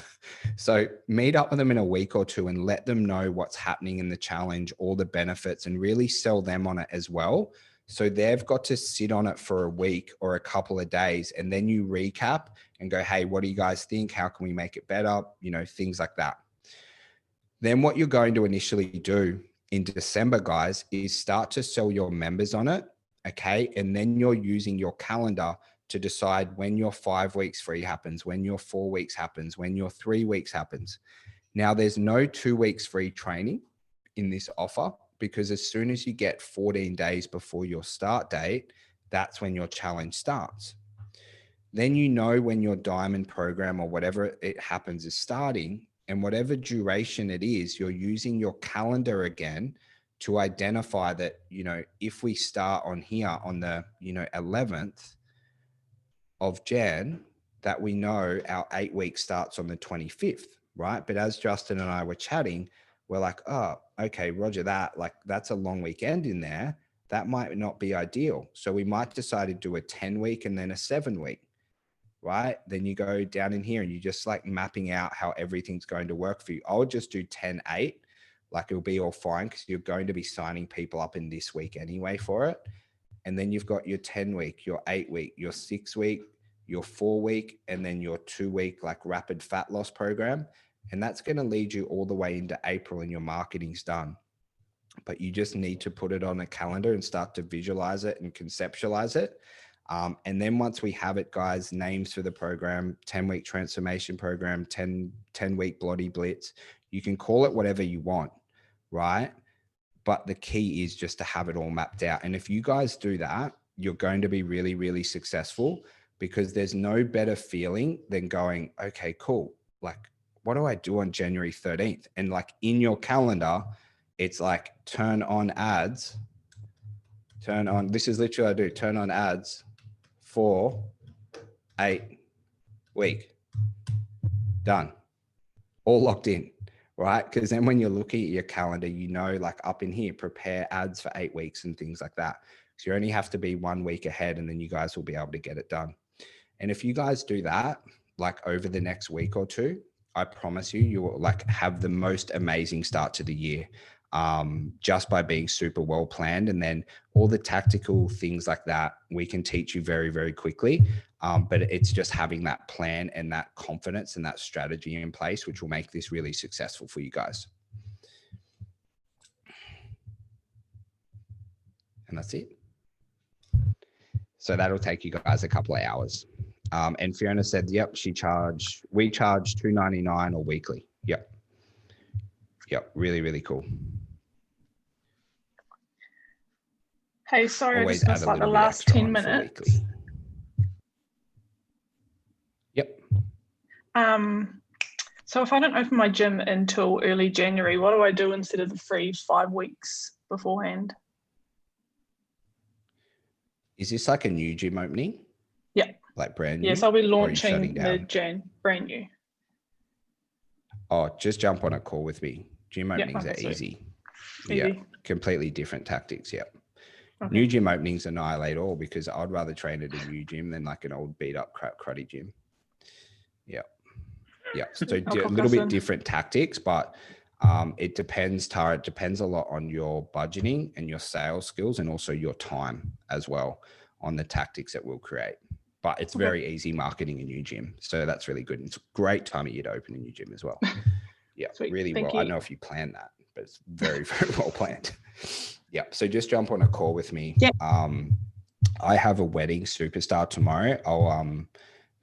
So meet up with them in a week or two and let them know what's happening in the challenge, all the benefits, and really sell them on it as well. So they've got to sit on it for a week or a couple of days, and then you recap and go, hey, what do you guys think? How can we make it better? You know, things like that. Then what you're going to initially do in December, guys, is start to sell your members on it. Okay. And then you're using your calendar to decide when your 5 weeks free happens, when your 4 weeks happens, when your 3 weeks happens. Now there's no 2 weeks free training in this offer, because as soon as you get 14 days before your start date, that's when your challenge starts. Then you know when your diamond program or whatever it happens is starting, and whatever duration it is, you're using your calendar again to identify that, you know, if we start on here on the, you know, 11th of Jan, that we know our 8 week starts on the 25th, right? But as Justin and I were chatting, we're like, oh, okay, roger that. Like that's a long weekend in there. That might not be ideal. So we might decide to do a 10 week and then a 7 week, right? Then you go down in here and you just like mapping out how everything's going to work for you. I would just do 10-8. Like it'll be all fine because you're going to be signing people up in this week anyway for it. And then you've got your 10 week, your 8 week, your 6 week, your 4 week, and then your 2 week like rapid fat loss program. And that's going to lead you all the way into April and your marketing's done. But you just need to put it on a calendar and start to visualize it and conceptualize it. And then once we have it, guys, names for the program, 10-week transformation program, 10-week bloody blitz, you can call it whatever you want, right? But the key is just to have it all mapped out. And if you guys do that, you're going to be really, really successful, because there's no better feeling than going, okay, cool. Like, what do I do on January 13th? And like in your calendar, it's like turn on ads, turn on, this is literally what I do, turn on ads for 8 week, done, all locked in, right? Because then when you're looking at your calendar, you know, like up in here, prepare ads for 8 weeks and things like that. So you only have to be 1 week ahead and then you guys will be able to get it done. And if you guys do that, like over the next week or two, I promise you, you will like have the most amazing start to the year, just by being super well planned. And then all the tactical things like that, we can teach you very, very quickly. But it's just having that plan and that confidence and that strategy in place, which will make this really successful for you guys. And that's it. So that'll take you guys a couple of hours. And Fiona said, yep, we charge $2.99 or weekly. Yep. Really, really cool. Hey, sorry, Always I just missed like the last 10 minutes. Yep. So if I don't open my gym until early January, what do I do instead of the free 5 weeks beforehand? Is this like a new gym opening? Yeah. Like brand new? Yes, I'll be launching mid-Jan, brand new. Oh, just jump on a call with me. Gym openings are easy. Yeah, completely different tactics. Yep. Okay. New gym openings annihilate all, because I'd rather train at a new gym than like an old beat up cruddy gym. Yeah. So a little bit different tactics, but it depends, Tara. It depends a lot on your budgeting and your sales skills, and also your time as well on the tactics that we'll create. But it's very easy marketing a new gym. So that's really good. And it's a great time of year to open a new gym as well. Yeah, really well. I don't know if you planned that, but it's very, very well planned. Yeah. So just jump on a call with me. Yeah. I have a wedding superstar tomorrow.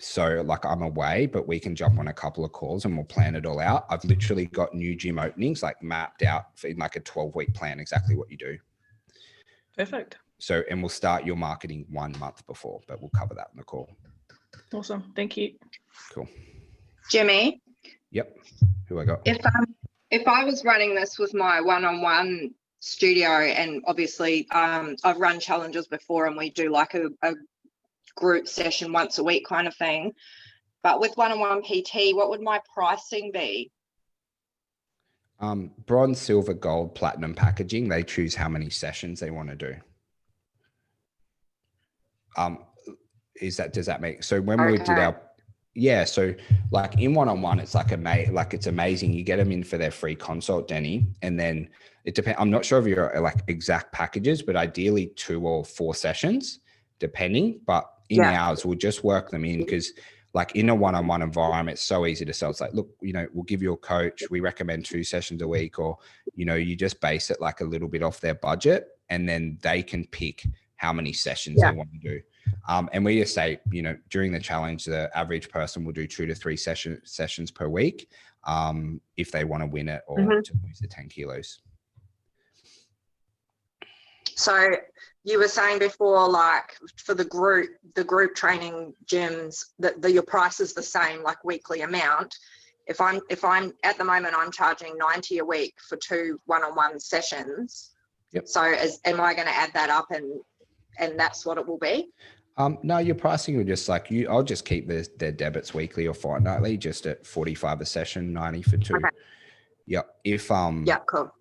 So like I'm away, but we can jump on a couple of calls and we'll plan it all out. I've literally got new gym openings like mapped out in like a 12-week plan, exactly what you do. Perfect. So, and we'll start your marketing 1 month before, but we'll cover that in the call. Awesome. Thank you. Cool. Jimmy, Yep. Who I got? If I was running this with my one-on-one studio, and obviously I've run challenges before and we do like a group session once a week kind of thing, but with one-on-one PT, what would my pricing be? Bronze, silver, gold, platinum packaging, they choose how many sessions they want to do. Does that make, so when we did our, so like in one-on-one, it's like it's amazing. You get them in for their free consult, Denny, and then it depends. I'm not sure of your like exact packages, but ideally 2 or 4 sessions, depending. But in ours, we'll just work them in, because like in a one-on-one environment, it's so easy to sell. It's like, look, we'll give you a coach. We recommend 2 sessions a week, or, you just base it like a little bit off their budget, and then they can pick how many sessions they want to do. And we just say, during the challenge, the average person will do 2 to 3 sessions per week if they want to win it or to lose the 10 kilos. So you were saying before, like for the group training gyms, that your price is the same, like weekly amount. If I'm at the moment, I'm charging 90 a week for 2 one-on-one sessions. Yep. So am I going to add that up and that's what it will be? No, your pricing will just like I'll just keep their debits weekly or fortnightly, just at 45 a session, 90 for 2. Okay. Yep. If cool.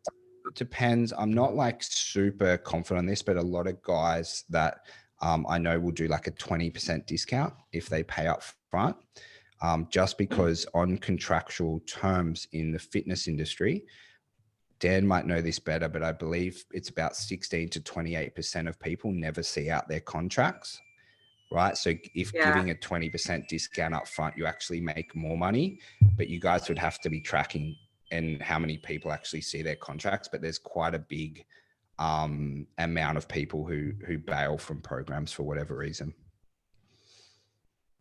it depends. I'm not like super confident on this, but a lot of guys that I know will do like a 20% discount if they pay up front, just because on contractual terms in the fitness industry, Dan might know this better, but I believe it's about 16 to 28% of people never see out their contracts, right? So if giving a 20% discount up front, you actually make more money, but you guys would have to be tracking and how many people actually see their contracts. But there's quite a big amount of people who bail from programs for whatever reason.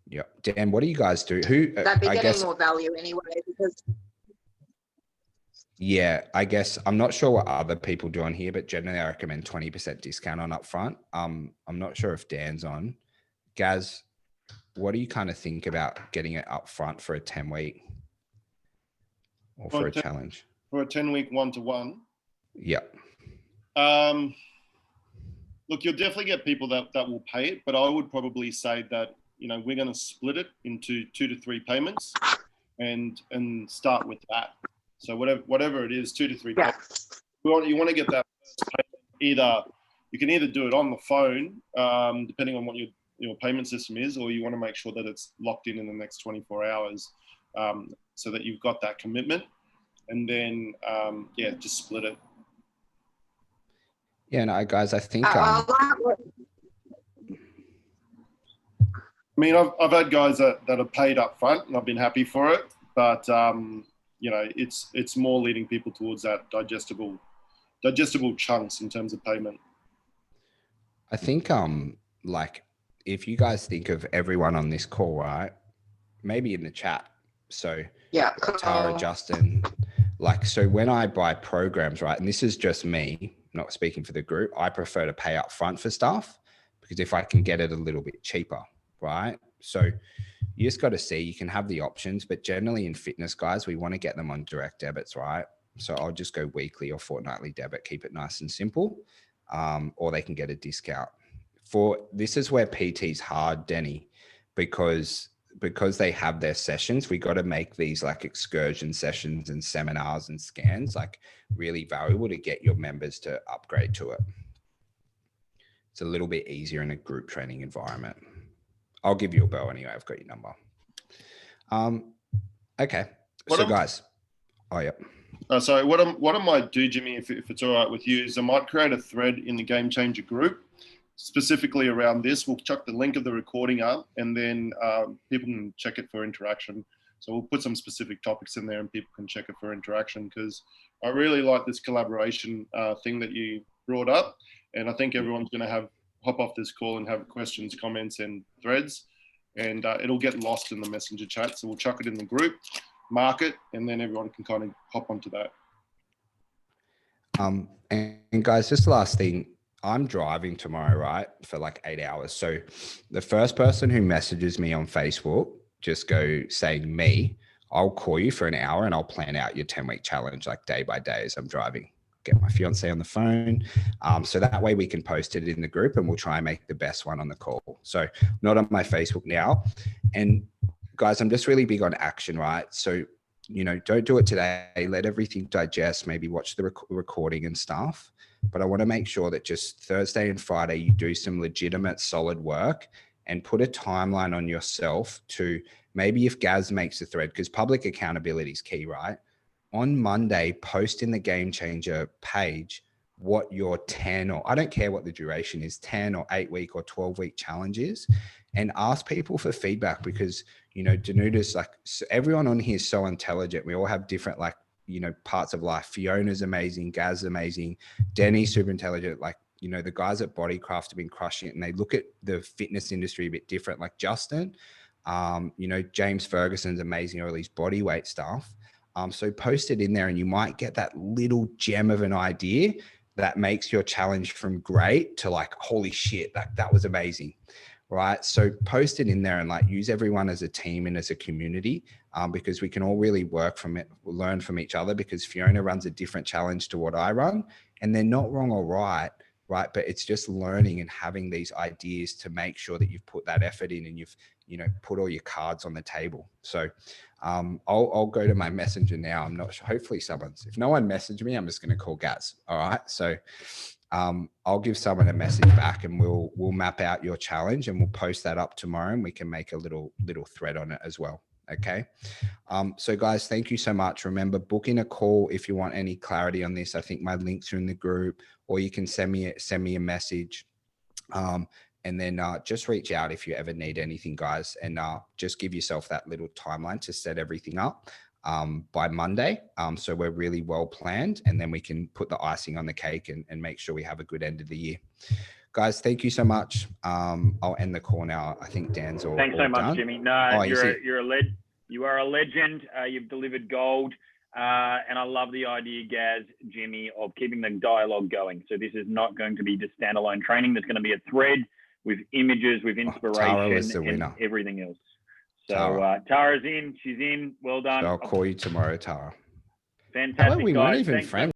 Yeah. Dan, what do you guys do? They'd be getting more value anyway, because... Yeah, I guess I'm not sure what other people do on here, but generally I recommend 20% discount on upfront. I'm not sure if Dan's on. Gaz, what do you kind of think about getting it upfront for a 10-week or for a challenge? For a 10-week one-to-one? Yep. Look, you'll definitely get people that will pay it, but I would probably say that, we're going to split it into 2 to 3 payments and start with that. So whatever it is, 2 to 3 payments. You want to get that first payment. You can either do it on the phone, depending on what your payment system is, or you want to make sure that it's locked in the next 24 hours, so that you've got that commitment, and then just split it. Yeah, no, guys, I think. I mean, I've had guys that have paid up front, and I've been happy for it, but it's more leading people towards that digestible chunks in terms of payment. I think like if you guys think of everyone on this call, right? Maybe in the chat. So Tara, Justin, so when I buy programs, right, and this is just me, not speaking for the group, I prefer to pay up front for stuff, because if I can get it a little bit cheaper, right? So you just got to see, you can have the options, but generally in fitness, guys, we want to get them on direct debits, right? So I'll just go weekly or fortnightly debit, keep it nice and simple, or they can get a discount. This is where PT's hard, Denny, because they have their sessions, we got to make these like excursion sessions and seminars and scans like really valuable to get your members to upgrade to it. It's a little bit easier in a group training environment. I'll give you a bell anyway. I've got your number. Okay. Guys. Oh, yeah. So what I might do, Jimmy, if it's all right with you, is I might create a thread in the Game Changer group specifically around this. We'll chuck the link of the recording up, and then people can check it for interaction. So we'll put some specific topics in there and people can check it for interaction, because I really like this collaboration thing that you brought up. And I think everyone's going to hop off this call and have questions, comments, and threads, and it'll get lost in the messenger chat. So we'll chuck it in the group, mark it, and then everyone can kind of hop onto that. And guys, just the last thing, I'm driving tomorrow, right, for like 8 hours. So the first person who messages me on Facebook, just go saying me, I'll call you for an hour and I'll plan out your 10-week challenge like day by day as I'm driving. Get my fiance on the phone. So that way we can post it in the group and we'll try and make the best one on the call. So not on my Facebook now. And guys, I'm just really big on action, right? So, you know, don't do it today. Let everything digest, maybe watch the recording and stuff. But I want to make sure that just Thursday and Friday, you do some legitimate solid work and put a timeline on yourself to maybe if Gaz makes a thread, because public accountability is key, right? On Monday, post in the Game Changer page what your 10 or I don't care what the duration is, 10 or 8 week or 12-week challenge is, and ask people for feedback because, you know, Danuta's like, everyone on here is so intelligent. We all have different, like, you know, parts of life. Fiona's amazing, Gaz is amazing, Denny's super intelligent. Like, you know, the guys at Bodycraft have been crushing it and they look at the fitness industry a bit different. Like Justin, you know, James Ferguson's amazing, all these body weight stuff. So post it in there and you might get that little gem of an idea that makes your challenge from great to like, holy shit, that was amazing, right? So post it in there and like use everyone as a team and as a community because we can all really work from it, learn from each other because Fiona runs a different challenge to what I run and they're not wrong or right? But it's just learning and having these ideas to make sure that you've put that effort in and you've, you know, put all your cards on the table. So I'll go to my messenger now. I'm not sure. Hopefully if no one messaged me, I'm just going to call Gaz. All right. So I'll give someone a message back and we'll map out your challenge and we'll post that up tomorrow and we can make a little thread on it as well. Okay. So guys, thank you so much. Remember, book in a call if you want any clarity on this. I think my links are in the group or you can send me a message. And then just reach out if you ever need anything, guys, and just give yourself that little timeline to set everything up by Monday. So we're really well planned and then we can put the icing on the cake and make sure we have a good end of the year. Guys, thank you so much. I'll end the call now. I think Dan's all Thanks so much, done. Jimmy. No, Oh, you are a legend. You've delivered gold. And I love the idea, Gaz, Jimmy, of keeping the dialogue going. So this is not going to be just standalone training. There's going to be a thread with images, with inspiration, and everything else. So Tara's in. She's in. Well done. So I'll call you tomorrow, Tara. Fantastic, we guys. weren't even Thanks friends.